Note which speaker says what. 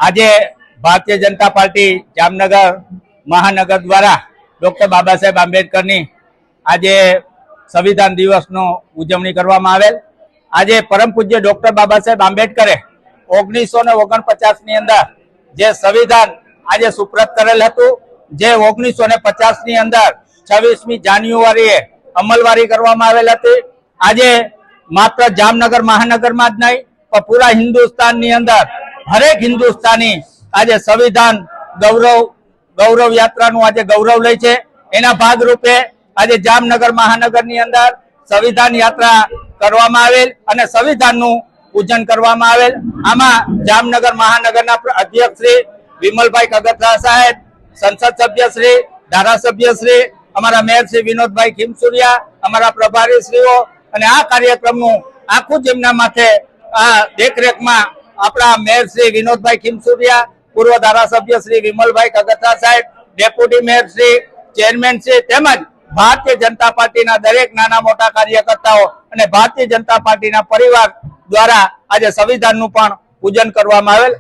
Speaker 1: આજે ભારતીय जनता पार्टी जामनगर महानगर द्वारा डॉक्टर बाबा साहेब आंबेडकरनी आज संविधान दिवस नो उजवणी करवामां आवेल। आज परम पूज्य डॉक्टर बाबा साहेब आंबेडकरे 1949 ની અંદર જે સંવિધાન આજે સુપ્રત કરેલ હતું, જે 1950 ની અંદર 26મી જાન્યુઆરીએ અમલવારી કરવામાં આવેલ હતી। આજે માત્ર જામનગર મહાનગરમાં જ નહીં પણ પૂરા હિન્દુસ્તાનની અંદર હરેક હિન્દુસ્તાની આજે સંવિધાન ગૌરવ યાત્રાનું આજે ગૌરવ લે છે। એના ભાગરૂપે આજે જામનગર મહાનગરની અંદર સંવિધાન યાત્રા કરવામાં આવેલ અને સંવિધાનનું પૂજન કરવામાં આવેલ। આમાં જામનગર મહાનગરના અધ્યક્ષ શ્રી વિમલભાઈ કગથરા સાહેબ, સંસદ સભ્ય શ્રી, ધારાસભ્ય શ્રી, અમારા મેયર શ્રી વિનોદભાઈ ખીમસુરિયા, અમારા પ્રભારી શ્રીઓ અને આ કાર્યક્રમનું આખું જેમના માથે આ દેખરેખમાં આપણા મેયર શ્રી વિનોદભાઈ ખીમસુરિયા, પૂર્વ ધારાસભ્ય શ્રી વિમલભાઈ કગથરા સાહેબ, deputy mayor Shri, chairman Shri તેમજ ભારતીય જનતા પાર્ટીના દરેક નાના મોટા કાર્યકર્તાઓ અને ભારતીય જનતા પાર્ટીના પરિવાર દ્વારા આજે સંવિધાનનું પણ પૂજન કરવામાં આવેલ।